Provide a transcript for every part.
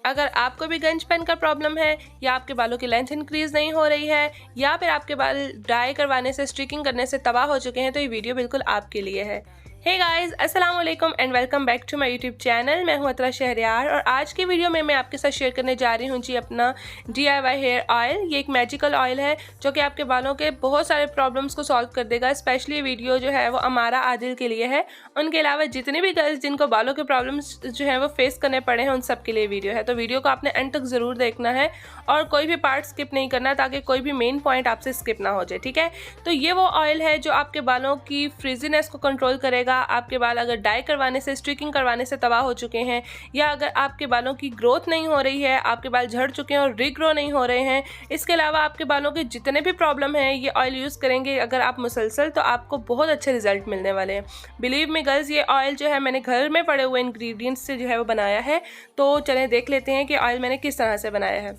अगर आपको भी गंजपन का प्रॉब्लम है या आपके बालों की लेंथ इंक्रीज नहीं हो रही है या फिर आपके बाल ड्राई करवाने से स्ट्रिकिंग करने से तबाह हो चुके हैं तो ये वीडियो बिल्कुल आपके लिए है। हे गाइस, अस्सलाम वालेकुम and welcome back to my YouTube channel. मैं हूं अतरा शहरयार और आज की वीडियो में मैं आपके साथ शेयर करने जा रही हूं जी अपना DIY हेयर ऑयल। ये एक मैजिकल ऑयल है जो कि आपके बालों के बहुत सारे प्रॉब्लम्स को सॉल्व कर देगा। स्पेशली वीडियो जो है वो अमारा आदिल के लिए है। उनके अलावा जितने भी गर्ल्स जिनको बालों के प्रॉब्लम्स जो है वो फेस करने पड़े हैं उन सब के लिए वीडियो है। तो वीडियो को आपने एंड तक ज़रूर देखना है और कोई भी पार्ट स्किप नहीं करना ताकि कोई भी मेन पॉइंट आपसे स्किप ना हो जाए, ठीक है। तो ये वो ऑयल है जो आपके बालों की फ्रिजीनेस को कंट्रोल करेगा। आपके बाल अगर डाई करवाने से स्ट्रिकिंग करवाने से तबाह हो चुके हैं या अगर आपके बालों की ग्रोथ नहीं हो रही है, आपके बाल झड़ चुके हैं और रीग्रो नहीं हो रहे हैं, इसके अलावा आपके बालों के जितने भी प्रॉब्लम हैं ये ऑयल यूज़ करेंगे अगर आप मुसलसल तो आपको बहुत अच्छे रिजल्ट मिलने वाले हैं। बिलीव मी गर्ल्स, ये ऑयल जो है मैंने घर में पड़े हुए इंग्रेडिएंट्स से जो है वो बनाया है। तो चलें देख लेते हैं कि ऑयल मैंने किस तरह से बनाया है।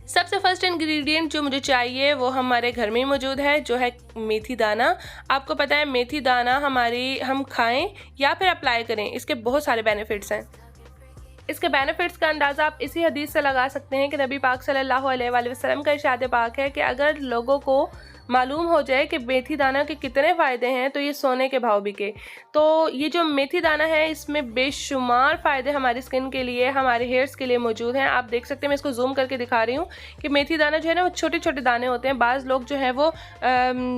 सबसे फर्स्ट इंग्रेडिएंट जो मुझे चाहिए वो हमारे घर में ही मौजूद है, जो है मेथी दाना। आपको पता है मेथी दाना हम खाएं या फिर अप्लाई करें, इसके बहुत सारे बेनिफिट्स हैं। इसके बेनिफिट्स का अंदाज़ा आप इसी हदीस से लगा सकते हैं कि नबी पाक सल्लल्लाहु अलैहि वसल्लम का इरशाद पाक है कि अगर लोगों को मालूम हो जाए कि मेथी दाना के कितने फ़ायदे हैं तो ये सोने के भाव बिके। तो ये जो मेथी दाना है इसमें बेशुमार फ़ायदे हमारी स्किन के लिए, हमारे हेयर्स के लिए मौजूद हैं। आप देख सकते हैं, मैं इसको जूम करके दिखा रही हूँ कि मेथी दाना जो है ना वो छोटे छोटे दाने होते हैं। बाज़ लोग जो है वो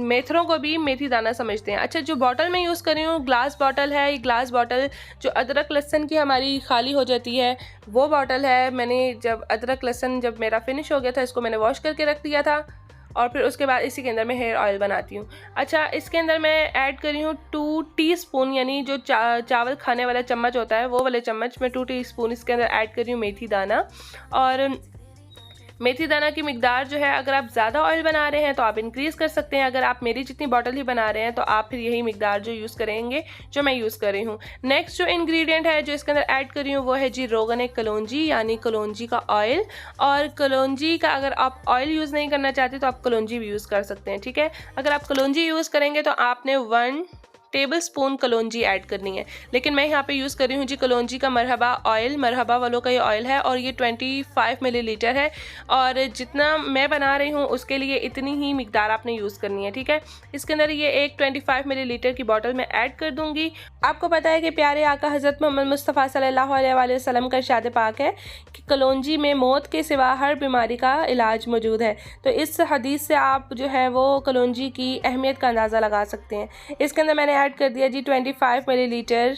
मेथरों को भी मेथी दाना समझते हैं। अच्छा, जो बॉटल मैं यूज़ कर रही हूँ ग्लास बॉटल है। ये ग्लास बॉटल जो अदरक लहसुन की हमारी खाली हो जाती है वो बॉटल है। मैंने जब अदरक लहसुन जब मेरा फिनिश हो गया था इसको मैंने वॉश करके रख दिया था और फिर उसके बाद इसी के अंदर मैं हेयर ऑयल बनाती हूँ। अच्छा, इसके अंदर मैं ऐड कर रही हूँ 2 टीस्पून, यानी जो चावल खाने वाला चम्मच होता है वो वाले चम्मच में 2 टीस्पून इसके अंदर ऐड कर रही हूँ मेथी दाना। और मेथी दाना की मिकदार जो है अगर आप ज़्यादा ऑयल बना रहे हैं तो आप इंक्रीज़ कर सकते हैं। अगर आप मेरी जितनी बॉटल ही बना रहे हैं तो आप फिर यही मिकदार जो यूज़ करेंगे जो मैं यूज़ कर रही हूँ। नेक्स्ट जो इंग्रेडिएंट है जो इसके अंदर ऐड कर रही हूँ वो है जी रोगन कलौंजी, यानी कलौंजी का ऑयल। और कलौंजी का अगर आप ऑयल यूज़ नहीं करना चाहते तो आप कलौंजी भी यूज़ कर सकते हैं, ठीक है। अगर आप कलौंजी यूज़ करेंगे तो आपने 1 टेबलस्पून कलौंजी ऐड करनी है, लेकिन मैं यहाँ पे यूज़ कर रही हूँ जी कलौंजी का मरहबा ऑयल। मरहबा वालों का ये ऑयल है और ये 25 मिलीलीटर है और जितना मैं बना रही हूँ उसके लिए इतनी ही मिकदार आपने यूज़ करनी है, ठीक है। इसके अंदर ये एक 25 मिलीलीटर की बॉटल में ऐड कर दूँगी। आपको पता है कि प्यारे आका हज़रत मोहम्मद मुस्तफ़ा सल्लल्लाहु अलैहि वसल्लम का इरशाद पाक है कि कलौंजी में मौत के सिवा हर बीमारी का इलाज मौजूद है। तो इस हदीस से आप जो है वो कलौंजी की अहमियत का अंदाज़ा लगा सकते हैं। इसके अंदर मैंने ऐड कर दिया जी 25 मिलीलीटर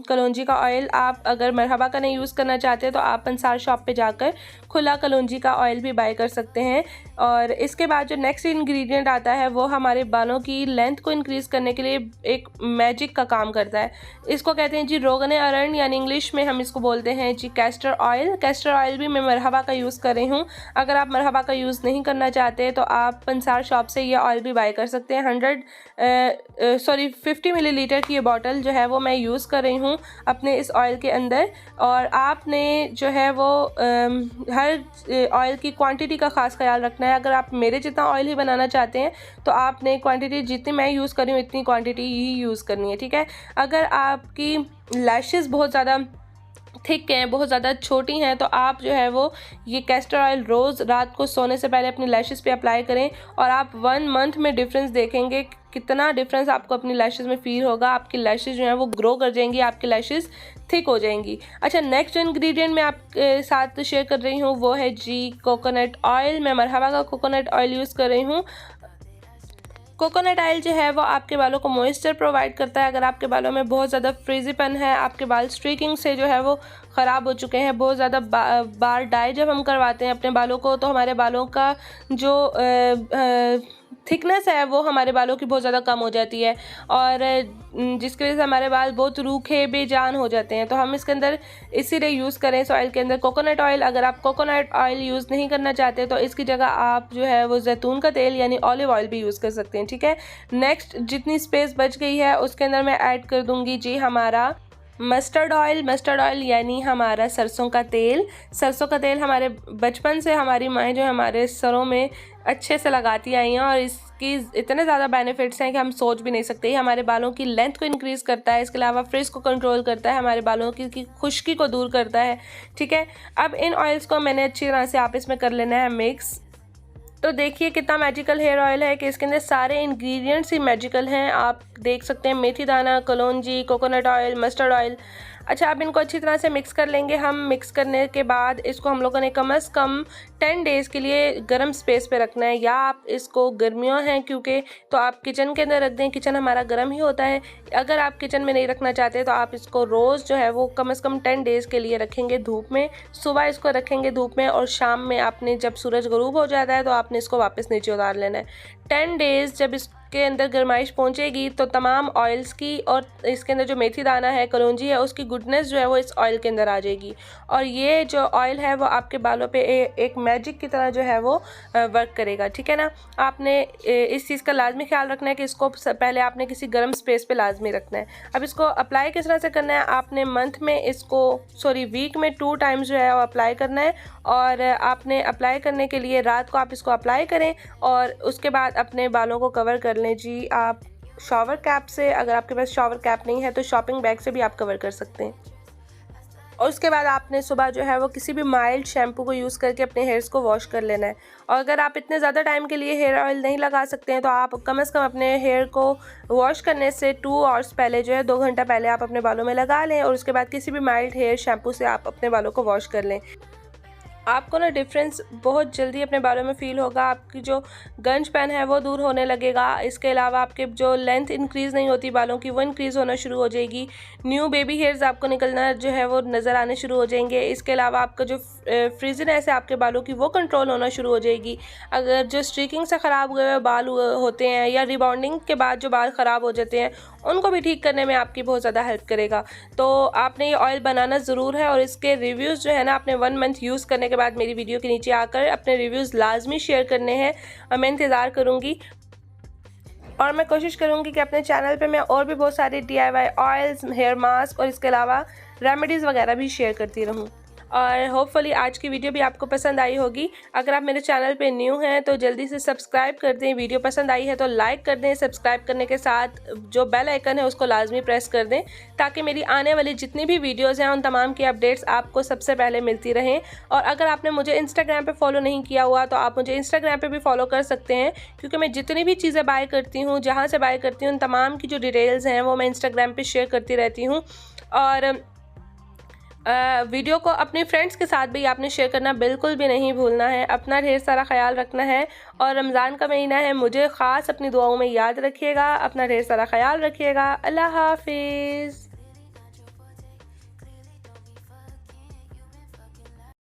कलौंजी का ऑयल। आप अगर मरहबा का नहीं यूज़ करना चाहते तो आप अंसार शॉप पे जाकर खुला कलौंजी का ऑयल भी बाय कर सकते हैं। और इसके बाद जो नेक्स्ट इंग्रेडिएंट आता है वो हमारे बालों की लेंथ को इंक्रीज़ करने के लिए एक मैजिक का काम करता है। इसको कहते हैं जी रोगन अरंड, यानी इंग्लिश में हम इसको बोलते हैं जी कैस्टर ऑयल। कैस्टर ऑयल भी मैं मरहबा का यूज़ कर रही हूँ। अगर आप मरहबा का यूज़ नहीं करना चाहते तो आप अंसार शॉप से ये ऑयल भी बाय कर सकते हैं। 50 मिलीलीटर की ये बॉटल जो है वो मैं यूज़ कर रही हूँ अपने इस ऑयल के अंदर। और आपने जो है वो हर ऑयल की क्वांटिटी का ख़ास ख्याल रखना है। अगर आप मेरे जितना ऑयल ही बनाना चाहते हैं तो आपने क्वांटिटी जितनी मैं यूज़ कर रही हूँ इतनी क्वांटिटी ही यूज़ करनी है, ठीक है। अगर आपकी लैशेस बहुत ज़्यादा थिक हैं, बहुत ज़्यादा छोटी हैं, तो आप जो है वो ये कैस्टर ऑयल रोज़ रात को सोने से पहले अपनी लैशेस पे अप्लाई करें और आप 1 मंथ में डिफरेंस देखेंगे। कितना डिफरेंस आपको अपनी लैशेस में फील होगा। आपकी लैशेस जो हैं वो ग्रो कर जाएंगी, आपकी लैशेस थिक हो जाएंगी। अच्छा, नेक्स्ट इंग्रेडिएंट मैं आपके साथ शेयर कर रही हूँ वो है जी कोकोनट ऑयल। मैं मरहबा का कोकोनट ऑयल यूज़ कर रही हूँ। कोकोनट ऑयल जो है वो आपके बालों को मॉइस्चर प्रोवाइड करता है। अगर आपके बालों में बहुत ज़्यादा फ्रीजीपन है, आपके बाल स्ट्रीकिंग से जो है वो ख़राब हो चुके हैं, बहुत ज़्यादा बार डाई जब हम करवाते हैं अपने बालों को तो हमारे बालों का जो थिकनेस है वो हमारे बालों की बहुत ज़्यादा कम हो जाती है और जिसकी वजह से हमारे बाल बहुत रूखे बेजान हो जाते हैं। तो हम इसके अंदर इसीलिए यूज़ करें इस ऑयल के अंदर कोकोनट ऑयल। अगर आप कोकोनट ऑयल यूज़ नहीं करना चाहते तो इसकी जगह आप जो है वो जैतून का तेल यानी ऑलिव ऑयल भी यूज़ कर सकते हैं, ठीक है। नेक्स्ट जितनी स्पेस बच गई है उसके अंदर मैं ऐड कर दूँगी जी हमारा मस्टर्ड ऑयल यानी हमारा सरसों का तेल। सरसों का तेल हमारे बचपन से हमारी माएँ जो हमारे सरों में अच्छे से लगाती आई हैं और इसकी इतने ज़्यादा बेनिफिट्स हैं कि हम सोच भी नहीं सकते। ये हमारे बालों की लेंथ को इंक्रीज़ करता है, इसके अलावा फ्रिज को कंट्रोल करता है, हमारे बालों की खुश्की को दूर करता है। ठीक है, अब इन ऑयल्स को मैंने अच्छी तरह से आपस में कर लेना है मिक्स। तो देखिए कितना मैजिकल हेयर ऑयल है कि इसके अंदर सारे इंग्रेडिएंट्स ही मैजिकल हैं। आप देख सकते हैं मेथी दाना, कलौंजी, कोकोनट ऑयल, मस्टर्ड ऑयल। अच्छा, अब इनको अच्छी तरह से मिक्स कर लेंगे हम। मिक्स करने के बाद इसको हम लोगों ने कम से कम 10 डेज़ के लिए गर्म स्पेस पे रखना है, या आप इसको गर्मियों हैं क्योंकि तो आप किचन के अंदर रख दें, किचन हमारा गर्म ही होता है। अगर आप किचन में नहीं रखना चाहते तो आप इसको रोज़ जो है वो कम से कम 10 डेज़ के लिए रखेंगे धूप में। सुबह इसको रखेंगे धूप में और शाम में आपने जब सूरज गरूब हो जाता है तो आपने इसको वापस नीचे उतार लेना है। 10 डेज़ जब के अंदर गर्माइश पहुंचेगी तो तमाम ऑयल्स की और इसके अंदर जो मेथी दाना है, कलौंजी है, उसकी गुडनेस जो है वो इस ऑयल के अंदर आ जाएगी। और ये जो ऑयल है वो आपके बालों पे एक मैजिक की तरह जो है वो वर्क करेगा। ठीक है ना, आपने इस चीज़ का लाजमी ख्याल रखना है कि इसको पहले आपने किसी गर्म स्पेस पे लाजमी रखना है। अब इसको अप्लाई किस तरह से करना है, आपने वीक में 2 टाइम्स जो है वो अप्लाई करना है। और आपने अप्लाई करने के लिए रात को आप इसको अप्लाई करें और उसके बाद अपने बालों को कवर कर लें जी आप शॉवर कैप से। अगर आपके पास शॉवर कैप नहीं है तो शॉपिंग बैग से भी आप कवर कर सकते हैं। और उसके बाद आपने सुबह जो है वो किसी भी माइल्ड शैम्पू को यूज़ करके अपने हेयर्स को वॉश कर लेना है। और अगर आप इतने ज़्यादा टाइम के लिए हेयर ऑयल नहीं लगा सकते हैं तो आप कम से कम अपने हेयर को वॉश करने से 2 आवर्स पहले जो है 2 घंटा पहले आप अपने बालों में लगा लें और उसके बाद किसी भी माइल्ड हेयर शैम्पू से आप अपने बालों को वॉश कर लें। आपको ना डिफरेंस बहुत जल्दी अपने बालों में फ़ील होगा। आपकी जो गंजपन है वो दूर होने लगेगा। इसके अलावा आपके जो लेंथ इंक्रीज़ नहीं होती बालों की वो इंक्रीज़ होना शुरू हो जाएगी। न्यू बेबी हेयर्स आपको निकलना जो है वो नज़र आने शुरू हो जाएंगे। इसके अलावा आपका जो फ्रिजीनेस है आपके बालों की वो कंट्रोल होना शुरू हो जाएगी। अगर जो स्ट्रीकिंग से ख़राब हुए हुए बाल होते हैं या रिबाउंडिंग के बाद जो बाल ख़राब हो जाते हैं उनको भी ठीक करने में आपकी बहुत ज़्यादा हेल्प करेगा। तो आपने ये ऑयल बनाना ज़रूर है और इसके रिव्यूज़ जो है ना आपने 1 मंथ यूज़ करने के बाद मेरी वीडियो के नीचे आकर अपने रिव्यूज़ लाजमी शेयर करने हैं और मैं इंतज़ार करूँगी। और मैं कोशिश करूँगी कि अपने चैनल पे मैं और भी बहुत सारे DIY ऑयल्स, हेयर मास्क और इसके अलावा रेमेडीज़ वगैरह भी शेयर करती रहूँ। और होपफुली आज की वीडियो भी आपको पसंद आई होगी। अगर आप मेरे चैनल पे न्यू हैं तो जल्दी से सब्सक्राइब कर दें। वीडियो पसंद आई है तो लाइक कर दें। सब्सक्राइब करने के साथ जो बेल आइकन है उसको लाजमी प्रेस कर दें ताकि मेरी आने वाली जितनी भी वीडियोज़ हैं उन तमाम की अपडेट्स आपको सबसे पहले मिलती रहें। और अगर आपने मुझे इंस्टाग्राम पे फॉलो नहीं किया हुआ तो आप मुझे इंस्टाग्राम पे भी फॉलो कर सकते हैं, क्योंकि मैं जितनी भी चीज़ें बाय करती हूँ, जहाँ से बाय करती हूँ, उन तमाम की जो डिटेल्स हैं वो मैं इंस्टाग्राम पर शेयर करती रहती हूँ। और वीडियो को अपने फ्रेंड्स के साथ भी आपने शेयर करना बिल्कुल भी नहीं भूलना है। अपना ढेर सारा ख्याल रखना है और रमज़ान का महीना है, मुझे ख़ास अपनी दुआओं में याद रखिएगा। अपना ढेर सारा ख्याल रखिएगा। अल्लाह हाफिज़।